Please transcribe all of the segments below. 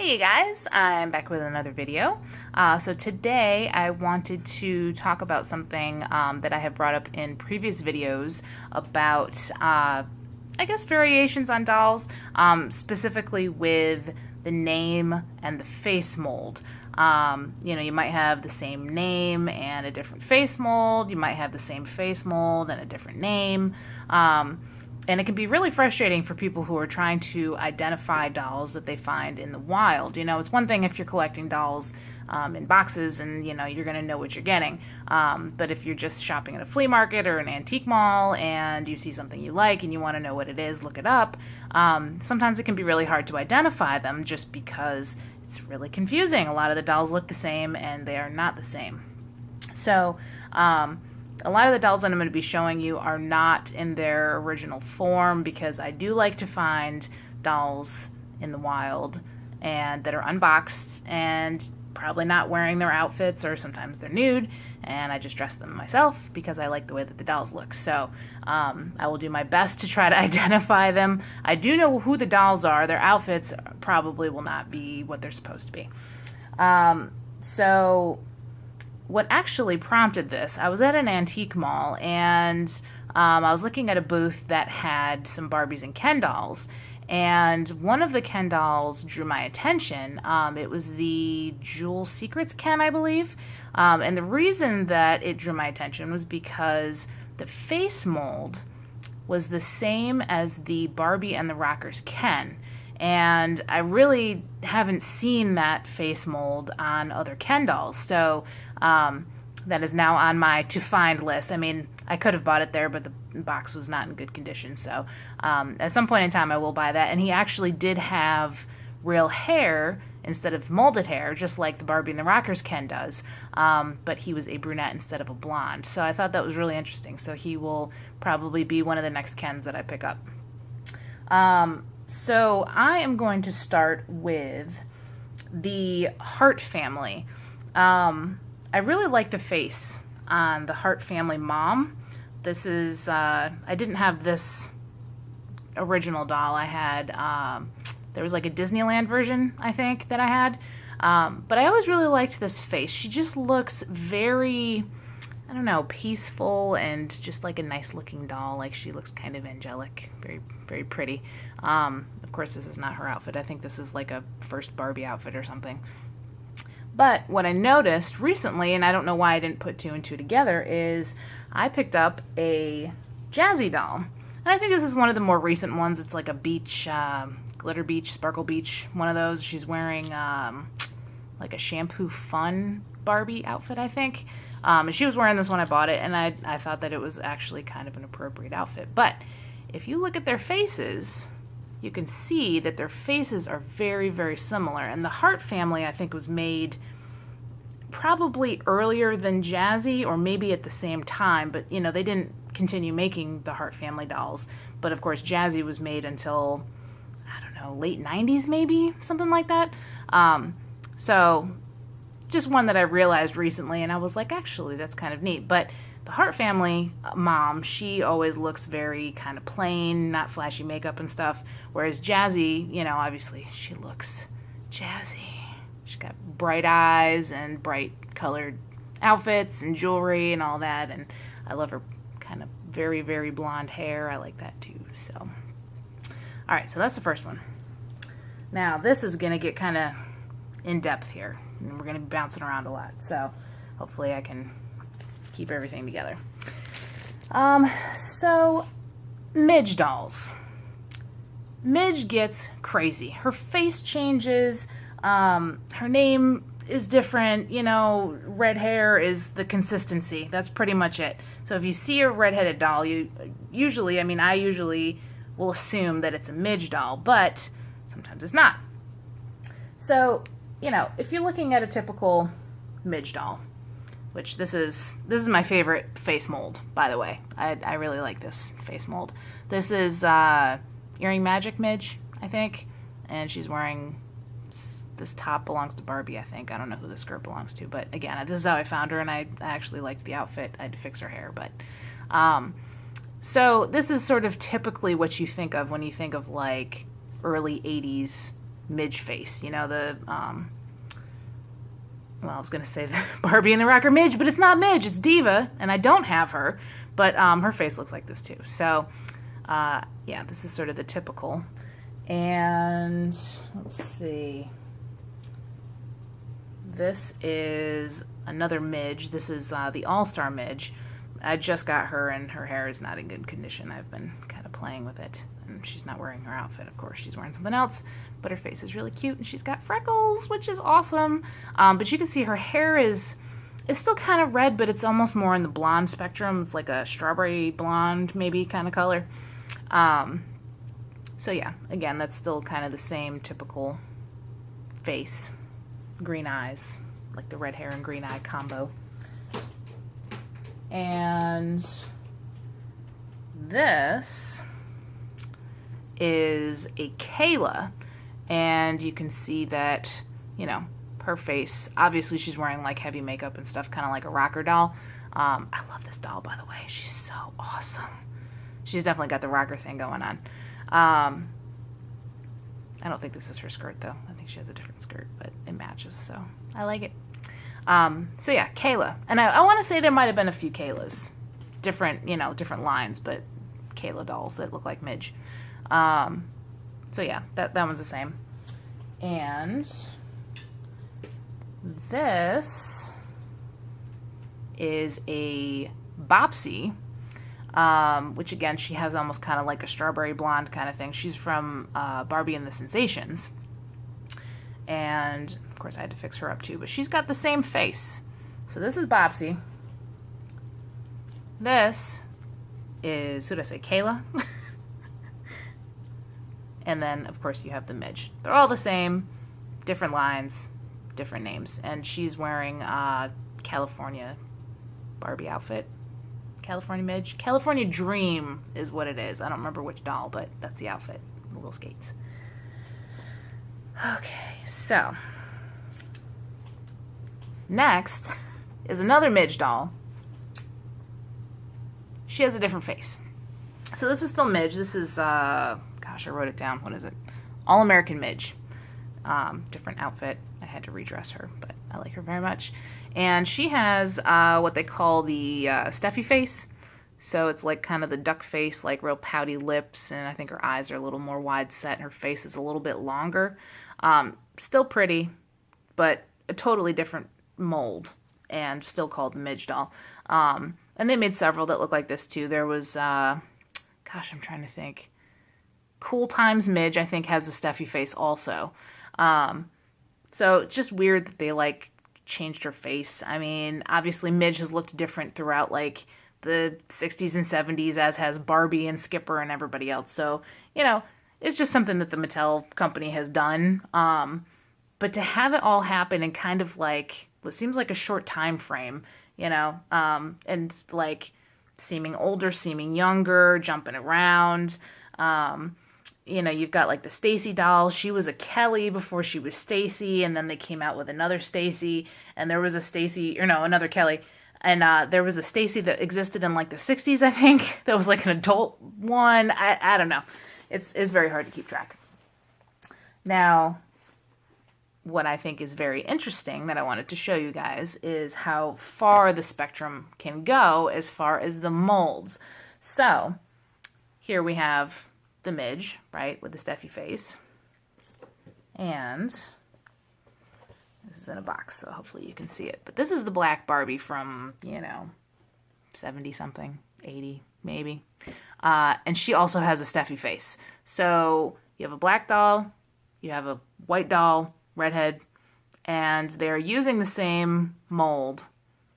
Hey guys, I'm back with another video. So today I wanted to talk about something that I have brought up in previous videos about, I guess, variations on dolls, specifically with the name and the face mold. You might have the same name and a different face mold. You might have the same face mold and a different name. And it can be really frustrating for people who are trying to identify dolls that they find in the wild. It's one thing if you're collecting dolls in boxes and, you're going to know what you're getting. But if you're just shopping at a flea market or an antique mall and you see something you like and you want to know what it is, look it up. Sometimes it can be really hard to identify them just because it's really confusing. A lot of the dolls look the same and they are not the same. So, a lot of the dolls that I'm going to be showing you are not in their original form because I do like to find dolls in the wild and that are unboxed and probably not wearing their outfits, or sometimes they're nude and I just dress them myself because I like the way that the dolls look. So I will do my best to try to identify them. I do know who the dolls are. Their outfits probably will not be what they're supposed to be. What actually prompted this, I was at an antique mall and I was looking at a booth that had some Barbies and Ken dolls, and one of the Ken dolls drew my attention. It was the Jewel Secrets Ken, I believe. And the reason that it drew my attention was because the face mold was the same as the Barbie and the Rockers Ken. And I really haven't seen that face mold on other Ken dolls. So that is now on my to-find list. I mean, I could have bought it there, but the box was not in good condition. So at some point in time, I will buy that. And he actually did have real hair instead of molded hair, just like the Barbie and the Rockers Ken does. But he was a brunette instead of a blonde. So I thought that was really interesting. So he will probably be one of the next Kens that I pick up. So I am going to start with the Hart family. I really like the face on the Hart family mom. This is, I didn't have this original doll. I had, there was like a Disneyland version, I think, that I had. But I always really liked this face. She just looks very, I don't know, peaceful and just like a nice looking doll. Like, she looks kind of angelic, very, very pretty. Of course, this is not her outfit. I think this is like a first Barbie outfit or something. But what I noticed recently, and I don't know why I didn't put two and two together, is I picked up a Jazzy doll. And I think this is one of the more recent ones. It's like a beach, glitter beach, sparkle beach, one of those. She's wearing like a shampoo fun Barbie outfit, I think. And she was wearing this when I bought it, and I thought that it was actually kind of an appropriate outfit. But if you look at their faces, you can see that their faces are very, very similar. And the Hart family, I think, was made probably earlier than Jazzy, or maybe at the same time. But, they didn't continue making the Hart family dolls. But, of course, Jazzy was made until, I don't know, late 90s maybe, something like that. So just one that I realized recently, and I was like, actually, that's kind of neat. But the Hart family mom, she always looks very kind of plain, not flashy makeup and stuff. Whereas Jazzy, obviously she looks jazzy. She's got bright eyes and bright colored outfits and jewelry and all that. And I love her kind of very, very blonde hair. I like that too. So, all right, so that's the first one. Now this is going to get kind of in depth here, and we're going to be bouncing around a lot. So hopefully I can keep everything together. So Midge dolls. Midge gets crazy. Her face changes. Her name is different. Red hair is the consistency. That's pretty much it. So if you see a redheaded doll, I usually will assume that it's a Midge doll, but sometimes it's not. So, if you're looking at a typical Midge doll, which this is my favorite face mold, by the way. I really like this face mold. This is Earring Magic Midge, I think, and she's wearing this top belongs to Barbie, I think. I don't know who the skirt belongs to, but again, this is how I found her, and I actually liked the outfit. I had to fix her hair, but so this is sort of typically what you think of when you think of like early 80s Midge face. You know, the, well, I was going to say the Barbie and the Rocker Midge, but it's not Midge, it's Diva, and I don't have her, but her face looks like this too. So, yeah, this is sort of the typical. And let's see. This is another Midge. This is the All-Star Midge. I just got her, and her hair is not in good condition. I've been kind of playing with it, and she's not wearing her outfit, of course. She's wearing something else, but her face is really cute, and she's got freckles, which is awesome. But you can see her hair is still kind of red, but it's almost more in the blonde spectrum. It's like a strawberry blonde, maybe, kind of color. So yeah, again, that's still kind of the same typical face. Green eyes, like the red hair and green eye combo. And this is a Kayla, and you can see that, you know, her face, obviously she's wearing like heavy makeup and stuff, kind of like a rocker doll. I love this doll, by the way. She's so awesome. She's definitely got the rocker thing going on. I don't think this is her skirt, though. I think she has a different skirt, but it matches, so I like it. So yeah, Kayla. And I want to say there might have been a few Kaylas. Different, you know, different lines, but Kayla dolls that look like Midge. So yeah, that one's the same. And this is a Bopsy, which again, she has almost kind of like a strawberry blonde kind of thing. She's from Barbie and the Sensations. And of course I had to fix her up too, but she's got the same face. So this is Bopsy. This is, who did I say, Kayla? And then of course you have the Midge. They're all the same, different lines, different names. And she's wearing California Barbie outfit. California Midge. California Dream is what it is. I don't remember which doll, but that's the outfit. The little skates. Okay, so next is another Midge doll. She has a different face. So this is still Midge. This is, gosh, I wrote it down. What is it? All American Midge. Different outfit. I had to redress her, but I like her very much. And she has what they call the stuffy face. So it's like kind of the duck face, like real pouty lips, and I think her eyes are a little more wide set, and her face is a little bit longer. Still pretty, but a totally different mold, and still called the Midge doll. And they made several that look like this too. There was, gosh, I'm trying to think. Cool Times Midge, I think, has a stuffy face also. So it's just weird that they like changed her face. I mean, obviously Midge has looked different throughout like the 60s and 70s, as has Barbie and Skipper and everybody else. So, you know, it's just something that the Mattel company has done. But to have it all happen in kind of like what seems like a short time frame, you know, and like seeming older, seeming younger, jumping around. You know, you've got like the Stacy doll. She was a Kelly before she was Stacy, and then they came out with another Stacy, and there was a Stacy, or no, another Kelly. And there was a Stacy that existed in like the 60s, I think. That was like an adult one. I don't know. It's very hard to keep track. Now, what I think is very interesting that I wanted to show you guys is how far the spectrum can go as far as the molds. So, here we have the Midge, right, with the stuffy face. And this is in a box, so hopefully you can see it. But this is the black Barbie from, you know, 70-something, 80, maybe. And she also has a stuffy face. So you have a black doll, you have a white doll, redhead, and they're using the same mold,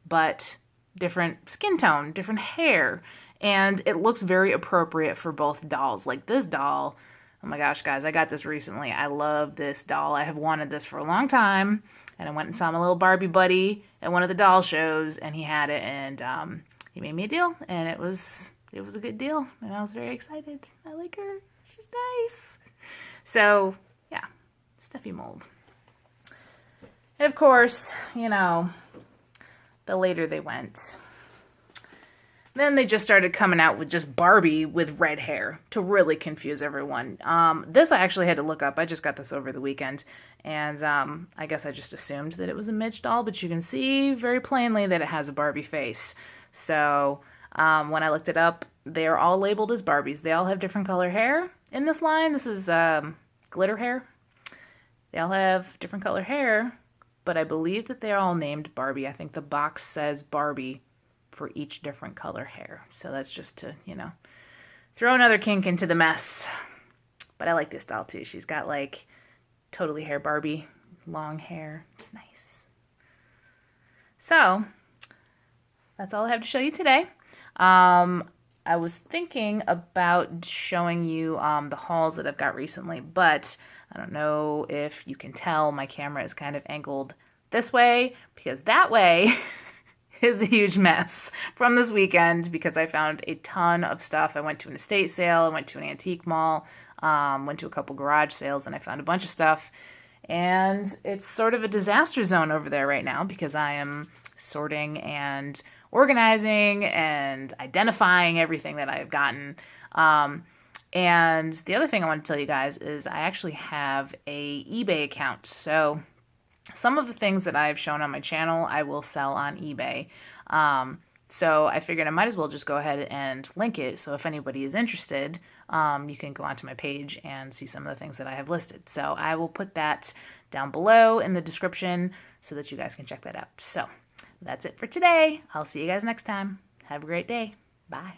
but different skin tone, different hair. And it looks very appropriate for both dolls. Like this doll, oh my gosh, guys, I got this recently. I love this doll. I have wanted this for a long time. And I went and saw my little Barbie buddy at one of the doll shows, and he had it, and he made me a deal, and it was a good deal, and I was very excited. I like her. She's nice. So, yeah, stuffy mold. And of course, you know, the later they went, Then they just started coming out with just Barbie with red hair to really confuse everyone. This I actually had to look up. I just got this over the weekend. And I guess I just assumed that it was a Midge doll, but you can see very plainly that it has a Barbie face. So when I looked it up, they are all labeled as Barbies. They all have different color hair in this line. This is glitter hair. They all have different color hair, but I believe that they're all named Barbie. I think the box says Barbie for each different color hair. So that's just to, throw another kink into the mess. But I like this doll too. She's got like totally hair Barbie, long hair. It's nice. So that's all I have to show you today. I was thinking about showing you the hauls that I've got recently, but I don't know if you can tell my camera is kind of angled this way, because that way is a huge mess from this weekend, because I found a ton of stuff. I went to an estate sale, I went to an antique mall, went to a couple garage sales, and I found a bunch of stuff. And it's sort of a disaster zone over there right now, because I am sorting and organizing and identifying everything that I've gotten. And the other thing I want to tell you guys is I actually have a eBay account. So some of the things that I've shown on my channel, I will sell on eBay. So I figured I might as well just go ahead and link it. So if anybody is interested, you can go onto my page and see some of the things that I have listed. So I will put that down below in the description so that you guys can check that out. So that's it for today. I'll see you guys next time. Have a great day. Bye.